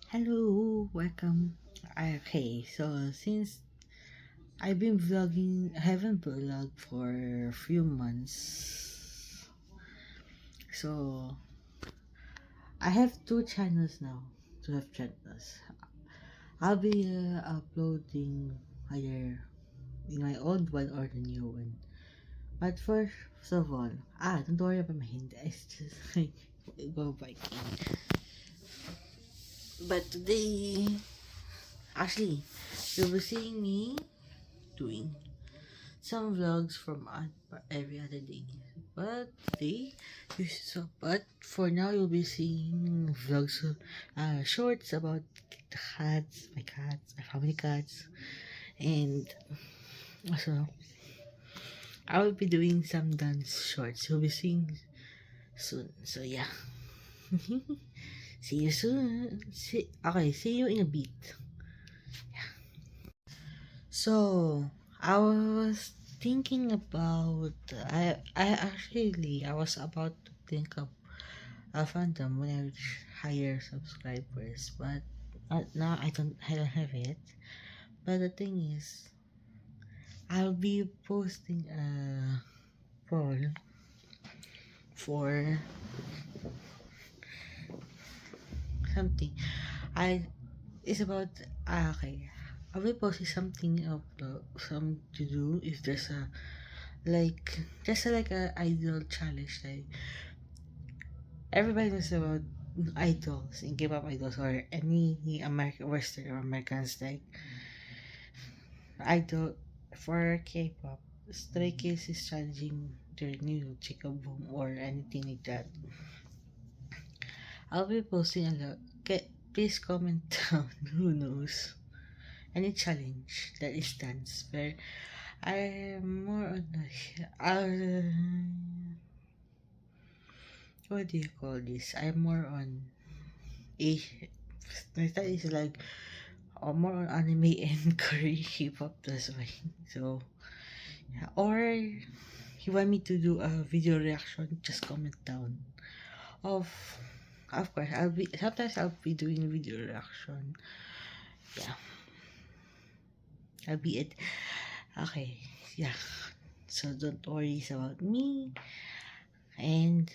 Hello, welcome. Okay, so since I've been vlogging, I haven't vlogged for a few months. So I have two channels now. Two have channels. I'll be uploading either in my old one or the new one. But first of all, don't worry about my Hindi. It's just like go biking. But today, actually, you'll be seeing me doing some vlogs from every other day. But today, but for now, you'll be seeing vlogs, shorts about the cats, my family cats, and also I will be doing some dance shorts. You'll be seeing soon. So yeah, see you soon. See you in a bit. So I was thinking about I was about to think of a fandom when I reach higher subscribers, but now I don't have it. But the thing is, I'll be posting a poll for something. I it's about okay. I'll be posting something of some to do if there's a like just like a idol challenge like everybody knows about idols and K-pop idols or any American Western or Americans like idol for K-pop. Stray Kids is challenging their new Chica Boom or anything like that. I'll be posting a lot. Please comment down who knows any challenge that is dance. But I'm more on what do you call this? I'm more on a that is like more on anime and Korean hip-hop that's why. So yeah. Or you want me to do a video reaction, just comment down. Of of course I'll be doing video reaction. Yeah. I'll be it. Okay. Yeah. So don't worry about me. And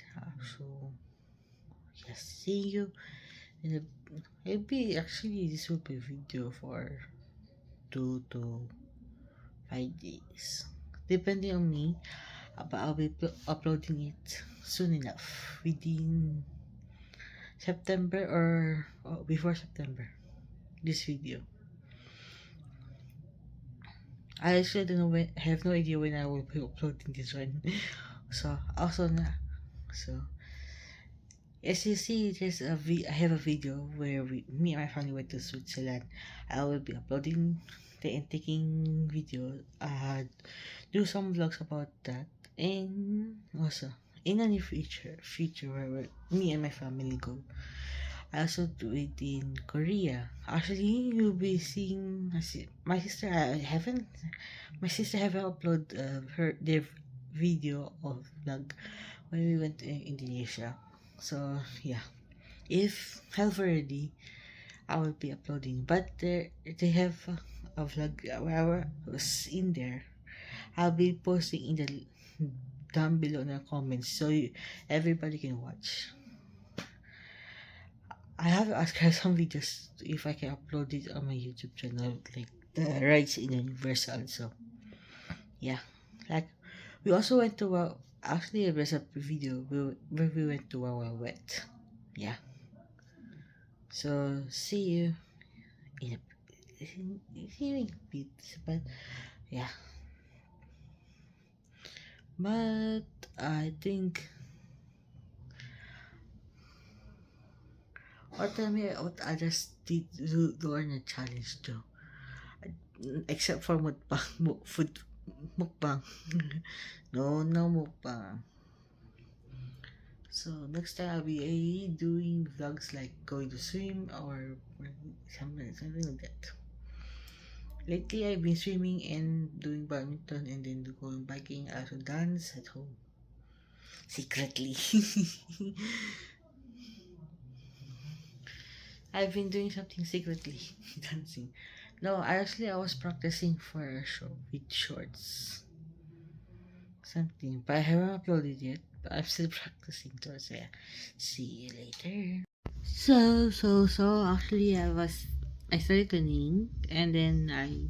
so yes, see you in a maybe actually this will be video for 2 to 5 days. Depending on me, but I'll be uploading it soon enough within September or before September. This video. I actually don't know have no idea when I will be uploading this one. So also so as you see, I have a video where me and my family went to Switzerland. I will be uploading and taking video. Do some vlogs about that, and also in the near future where me and my family go. I also do it in Korea. Actually, you'll be seeing my sister. My sister haven't uploaded their video of vlog when we went to Indonesia. So yeah, if health ready, I will be uploading. But they have a vlog where I was in there. I'll be posting in the down below in the comments so everybody can watch. I have asked her some videos if I can upload it on my YouTube channel, like the rides in Universal. So yeah, like we also went to actually there's a video where we went to Wawa Wet. Yeah. So see you in see you in a bit, but yeah. But I think or tell me what others did do on a challenge too. Except for food mukbang. No mukbang. So next time I'll be doing vlogs like going to swim or something like that. Lately I've been swimming and doing badminton and then going biking. I also dance at home secretly. I've been doing something secretly, dancing. No, I was practicing for a show with shorts, something, but I haven't uploaded yet. But I'm still practicing. So yeah, see you later. Actually, I started cleaning and then I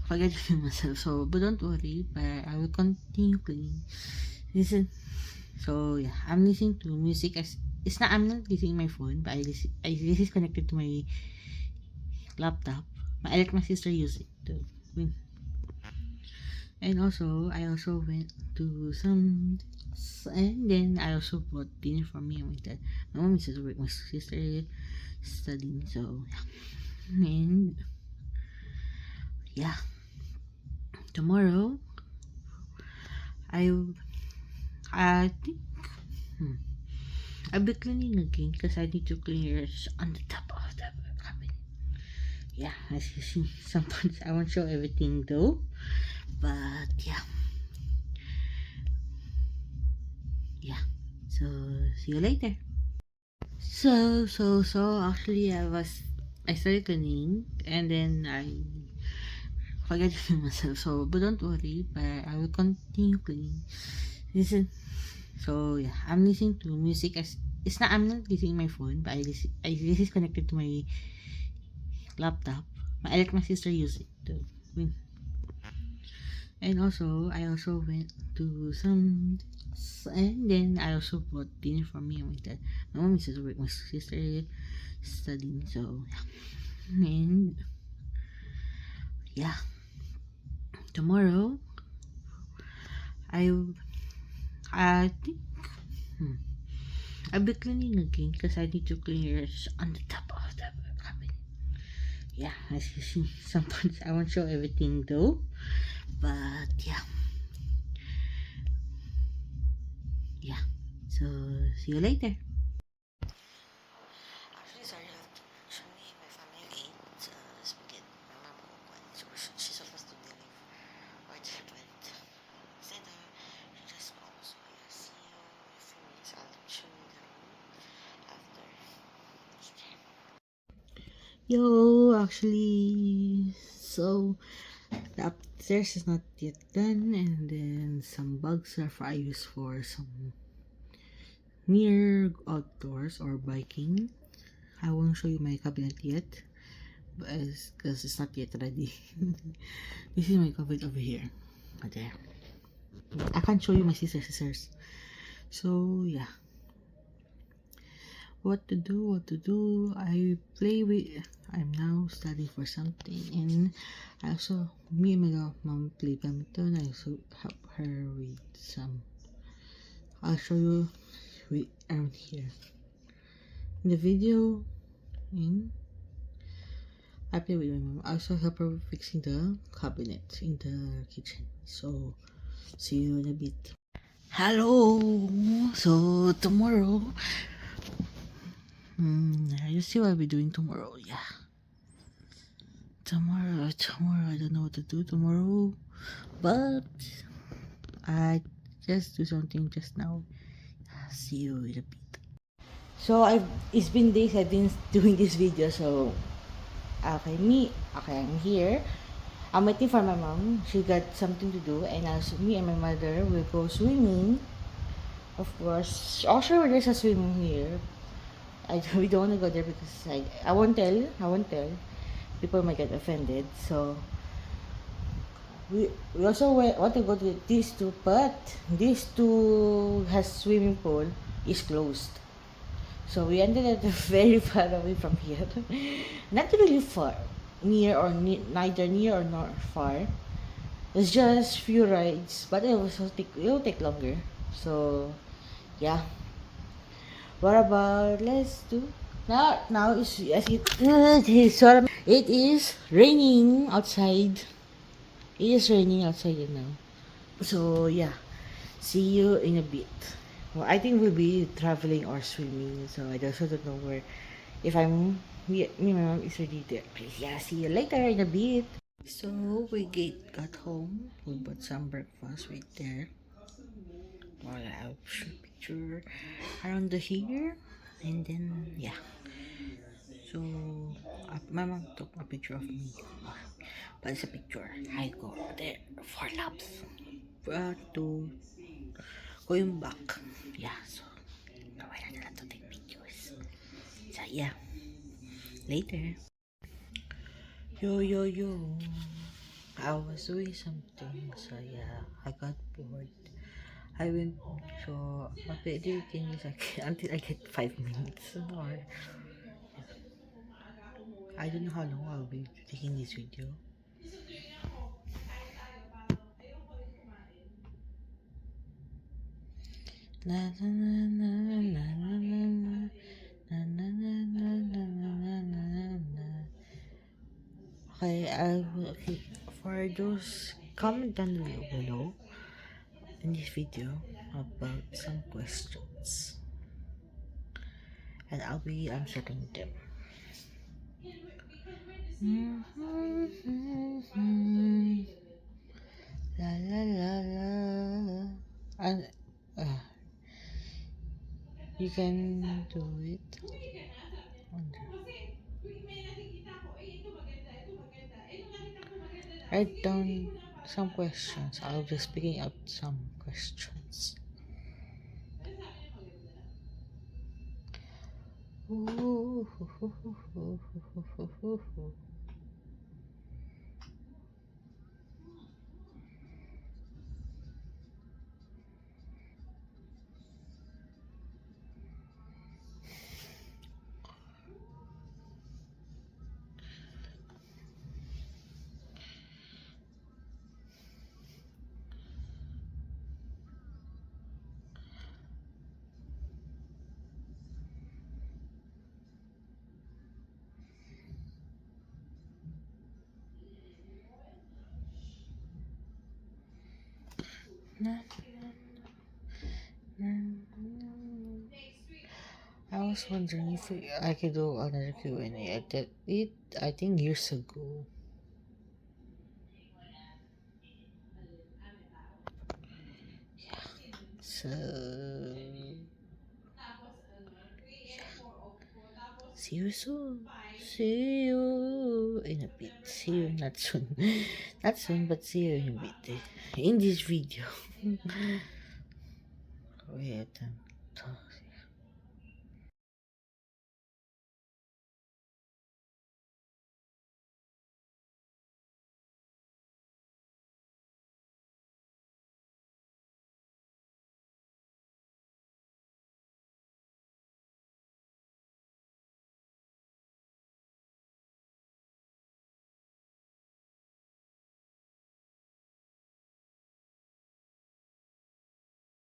forget to clean myself. But don't worry, but I will continue cleaning. Listen. Yeah, I'm listening to music. I'm not using my phone, but this is connected to my laptop. I let my sister use it too. And I also went to some, and then I also bought dinner for me and my dad. My mom is at work, my sister is studying, so yeah. And yeah, tomorrow I I think hmm, I'll be cleaning again because I need to clean yours on the top of the cabinet. Yeah, as you see, sometimes I won't show everything though, but yeah. So see you later. Actually, I started cleaning and then I forget to clean myself. But don't worry, but I will continue cleaning. Listen. Yeah, I'm listening to music. I'm not using my phone, but this is connected to my laptop. I let my sister use it too. And I also went to some, and then I also bought dinner for me and my dad. My mom is at work, my sister is studying, so yeah. And yeah, tomorrow I I think hmm, I'll be cleaning again because I need to clean yours on the top of the cabinet. Yeah, as you see, sometimes I won't show everything though, but yeah. So see you later. Actually, sorry, actually, my family ate spaghetti. My mom cooked one, so she's supposed to deliver or but instead she just called. So yeah, see you in a few minutes. I'll show you the room after. Okay. Yo, actually, the upstairs is not yet done, and then some bugs are I use for some near outdoors or biking. I won't show you my cabinet yet, because it's not yet ready. This is my cabinet over here. Right there. I can't show you my scissors. So yeah, what to do. I'm now studying for something, and me and my mom play badminton. I also help her with some. I'll show you around here in the video. In I play with my mom. I also help her fixing the cabinet in the kitchen. So see you in a bit. Hello. So tomorrow, you see what I'll be doing tomorrow. Yeah, tomorrow I don't know what to do tomorrow, but I just do something just now. See you in a bit. It's been days I've been doing this video. So I'm here. I'm waiting for my mom. She got something to do, and me and my mother will go swimming. Of course, also there's a swimming here. We don't want to go there because I won't tell. I won't tell. People might get offended. So we also want to go to these two, but these two has swimming pool is closed. So we ended up very far away from here. Not really far, neither near or not far. It's just few rides, but it will take longer. So yeah. What about let's do now is as it is raining outside. It is raining outside now. So yeah. See you in a bit. Well, I think we'll be traveling or swimming, so I just don't know where. If I'm me and my mom is already there. Please, yeah. See you later in a bit. So got home. We bought some breakfast right there. Well, I'll show picture around the here, and then yeah. So, my mom took a picture of me. But it's a picture. I go there, 4 laps. To go yung back. Yeah, so, why not to take pictures? So, yeah. Later. Yo, yo, yo. I was doing something, so yeah, I got bored. I went, so, mapilitin is like, until I get 5 minutes, or, I don't know how long I'll be taking this video. Na na na na na na na na na na na na na na na. Okay, for those, comment down below in this video about some questions, and I'll be answering them. La la la la. And you can do it. Write down some questions. I'll just picking up some questions. Ooh, I was wondering if I could do another Q&A. I did it, I think, years ago. So, see you soon. See you in a bit. See you not soon. Not soon, but see you in a bit. In this video. Wait.